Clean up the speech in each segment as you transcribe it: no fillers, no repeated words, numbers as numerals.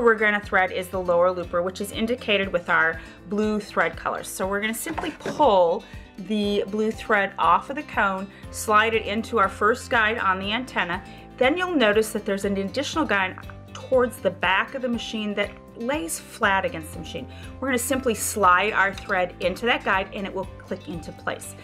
looper we're going to thread is the lower looper, which is indicated with our blue thread colors. So we're going to simply pull the blue thread off of the cone, slide it into our first guide on the antenna. Then you'll notice that there's an additional guide towards the back of the machine that lays flat against the machine. We're going to simply slide our thread into that guide and it will click into place.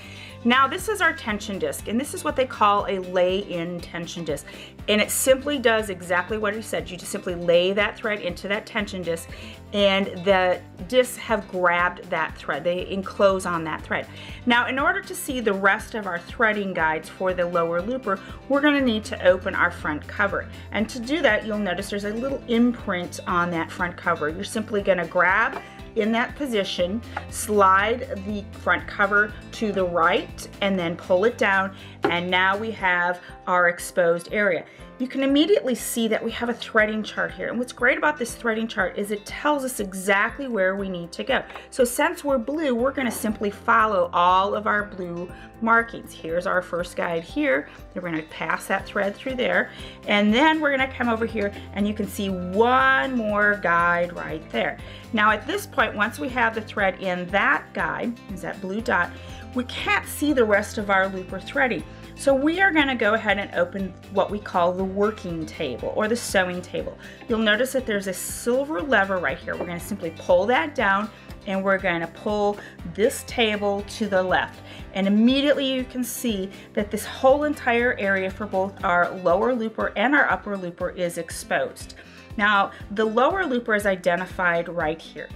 Now this is our tension disc, and this is what they call a lay-in tension disc, and it simply does exactly what it said. You just simply lay that thread into that tension disc, and the discs have grabbed that thread. They enclose on that thread. Now in order to see the rest of our threading guides for the lower looper, we're going to need to open our front cover, and to do that you'll notice there's a little imprint on that front cover. You're simply going to grab in that position, slide the front cover to the right, and then pull it down, and now we have our exposed area. You can immediately see that we have a threading chart here, and what's great about this threading chart is it tells us exactly where we need to go. So since we're blue, we're going to simply follow all of our blue markings. Here's our first guide here. We're going to pass that thread through there, and then we're going to come over here and you can see one more guide right there. Now at this point, once we have the thread in that guide, is that blue dot, we can't see the rest of our looper threading. So we are going to go ahead and open what we call the working table or the sewing table. You'll notice that there's a silver lever right here. We're going to simply pull that down and we're going to pull this table to the left. And immediately you can see that this whole entire area for both our lower looper and our upper looper is exposed. Now the lower looper is identified right here.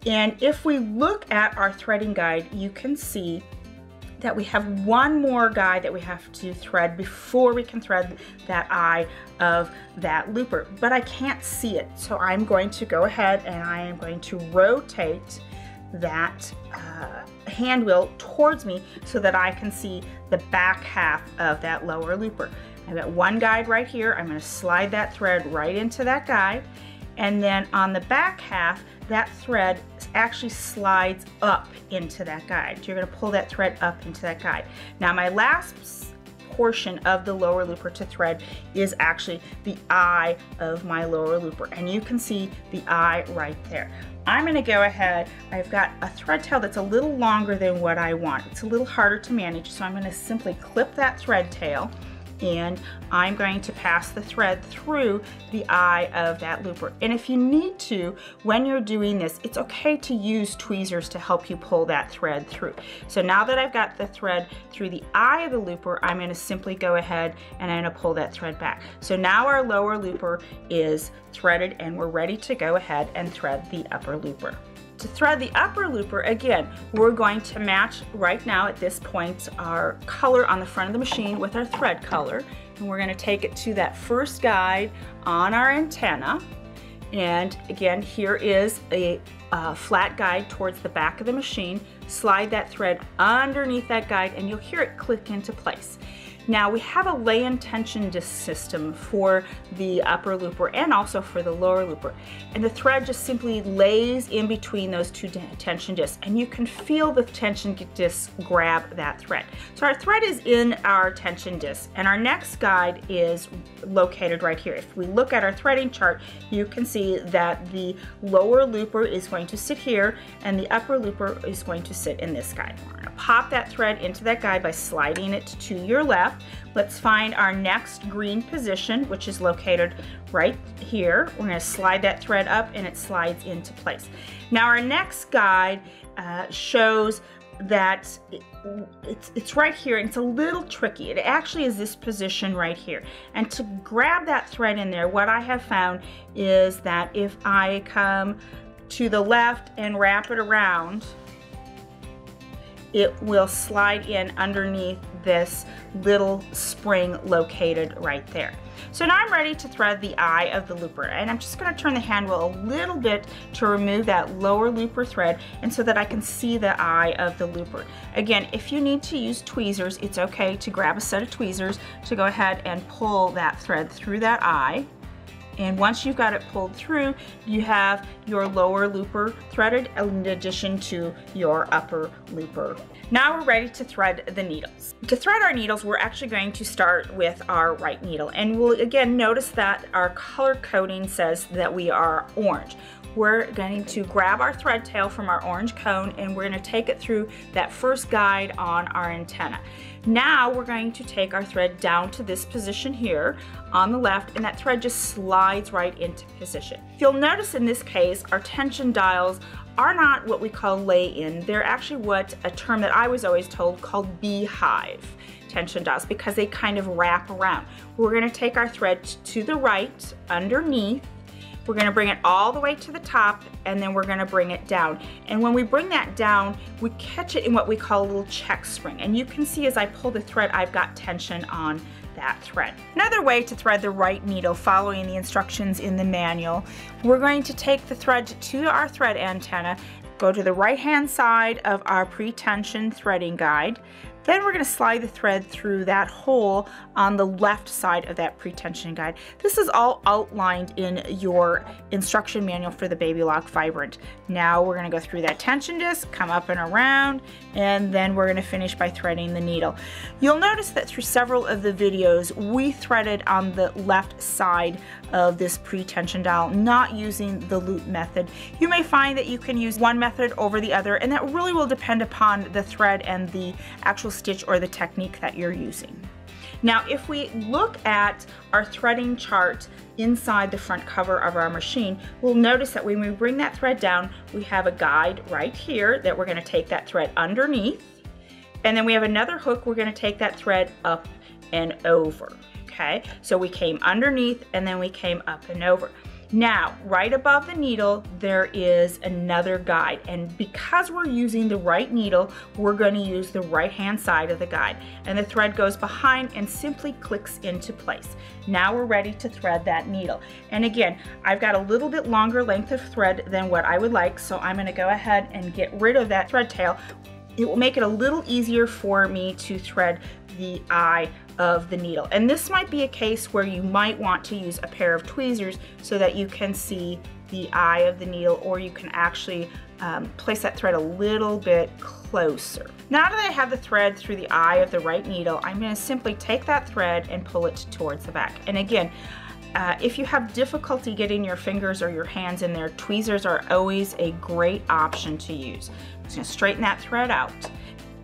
And if we look at our threading guide, you can see that we have one more guide that we have to thread before we can thread that eye of that looper, but I can't see it. So I'm going to go ahead and I am going to rotate that hand wheel towards me so that I can see the back half of that lower looper. I've got one guide right here. I'm going to slide that thread right into that guide, and then on the back half, that thread actually slides up into that guide. You're going to pull that thread up into that guide. Now my last portion of the lower looper to thread is actually the eye of my lower looper, and you can see the eye right there. I'm going to go ahead, I've got a thread tail that's a little longer than what I want. It's a little harder to manage, so I'm going to simply clip that thread tail, and I'm going to pass the thread through the eye of that looper. And if you need to, when you're doing this, it's okay to use tweezers to help you pull that thread through. So now that I've got the thread through the eye of the looper, I'm going to simply go ahead and I'm going to pull that thread back. So now our lower looper is threaded and we're ready to go ahead and thread the upper looper. To thread the upper looper, again, we're going to match right now at this point our color on the front of the machine with our thread color, and we're going to take it to that first guide on our antenna. And again, here is a flat guide towards the back of the machine. Slide that thread underneath that guide and you'll hear it click into place. Now we have a lay-in tension disc system for the upper looper and also for the lower looper. And the thread just simply lays in between those two tension discs, and you can feel the tension disc grab that thread. So our thread is in our tension disc, and our next guide is located right here. If we look at our threading chart, you can see that the lower looper is going to sit here and the upper looper is going to sit in this guide. We're going to pop that thread into that guide by sliding it to your left. Let's find our next green position, which is located right here. We're going to slide that thread up and it slides into place. Now our next guide shows that it's right here, and it's a little tricky. It actually is this position right here. And to grab that thread in there, what I have found is that if I come to the left and wrap it around, it will slide in underneath this little spring located right there. So now I'm ready to thread the eye of the looper, and I'm just going to turn the hand wheel a little bit to remove that lower looper thread and so that I can see the eye of the looper. Again, if you need to use tweezers, it's okay to grab a set of tweezers to go ahead and pull that thread through that eye. And once you've got it pulled through, you have your lower looper threaded in addition to your upper looper. Now we're ready to thread the needles. To thread our needles, we're actually going to start with our right needle. And we'll again notice that our color coding says that we are orange. We're going to grab our thread tail from our orange cone and we're going to take it through that first guide on our antenna. Now we're going to take our thread down to this position here on the left, and that thread just slides right into position. You'll notice in this case our tension dials are not what we call lay-in. They're actually what a term that I was always told called beehive tension dials, because they kind of wrap around. We're going to take our thread to the right underneath. We're going to bring it all the way to the top, and then we're going to bring it down. And when we bring that down, we catch it in what we call a little check spring. And you can see as I pull the thread, I've got tension on that thread. Another way to thread the right needle following the instructions in the manual, we're going to take the thread to our thread antenna, go to the right-hand side of our pre-tension threading guide. Then we're going to slide the thread through that hole on the left side of that pre-tension guide. This is all outlined in your instruction manual for the babylockvibrant. Now we're going to go through that tension disc, come up and around, and then we're going to finish by threading the needle. You'll notice that through several of the videos, we threaded on the left side of this pre-tension dial, not using the loop method. You may find that you can use one method over the other, and that really will depend upon the thread and the actual stitch or the technique that you're using. Now, if we look at our threading chart inside the front cover of our machine, we'll notice that when we bring that thread down, we have a guide right here that we're going to take that thread underneath, and then we have another hook we're going to take that thread up and over. Okay, so we came underneath and then we came up and over. Now, right above the needle, there is another guide, and because we're using the right needle, we're going to use the right-hand side of the guide, and the thread goes behind and simply clicks into place. Now we're ready to thread that needle. And again, I've got a little bit longer length of thread than what I would like, so I'm going to go ahead and get rid of that thread tail. It will make it a little easier for me to thread the eye of the needle. And this might be a case where you might want to use a pair of tweezers so that you can see the eye of the needle, or you can actually place that thread a little bit closer. Now that I have the thread through the eye of the right needle, I'm going to simply take that thread and pull it towards the back. And again, if you have difficulty getting your fingers or your hands in there, tweezers are always a great option to use. I'm just going to straighten that thread out.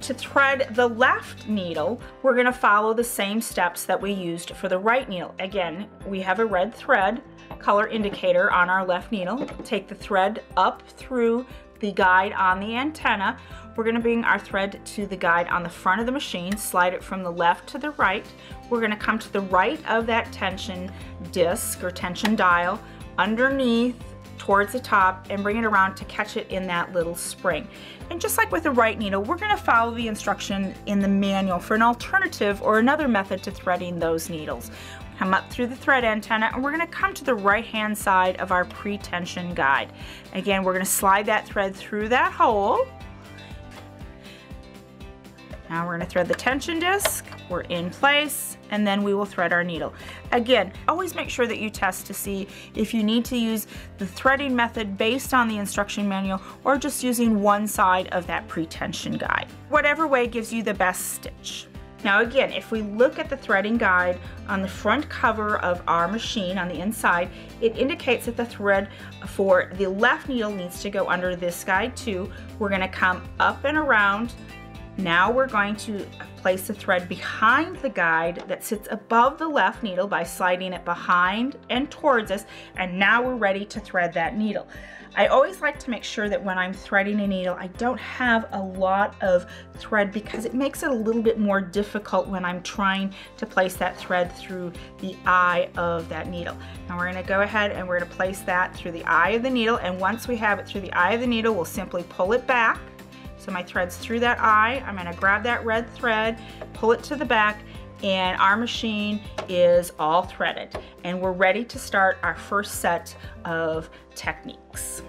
To thread the left needle, we're going to follow the same steps that we used for the right needle. Again, we have a red thread color indicator on our left needle. Take the thread up through the guide on the antenna. We're going to bring our thread to the guide on the front of the machine, slide it from the left to the right. We're going to come to the right of that tension disc or tension dial, underneath, towards the top, and bring it around to catch it in that little spring. And just like with the right needle, we're going to follow the instruction in the manual for an alternative or another method to threading those needles. Come up through the thread antenna, and we're going to come to the right hand side of our pre-tension guide. Again, we're going to slide that thread through that hole. Now we're going to thread the tension disc. We're in place, and then we will thread our needle. Again, always make sure that you test to see if you need to use the threading method based on the instruction manual or just using one side of that pre-tension guide. Whatever way gives you the best stitch. Now again, if we look at the threading guide on the front cover of our machine on the inside, it indicates that the thread for the left needle needs to go under this guide too. We're going to come up and around. Now we're going to place the thread behind the guide that sits above the left needle by sliding it behind and towards us, and now we're ready to thread that needle. I always like to make sure that when I'm threading a needle, I don't have a lot of thread because it makes it a little bit more difficult when I'm trying to place that thread through the eye of that needle. Now we're going to go ahead and we're going to place that through the eye of the needle, and once we have it through the eye of the needle, we'll simply pull it back. So my thread's through that eye. I'm going to grab that red thread, pull it to the back, and our machine is all threaded. And we're ready to start our first set of techniques.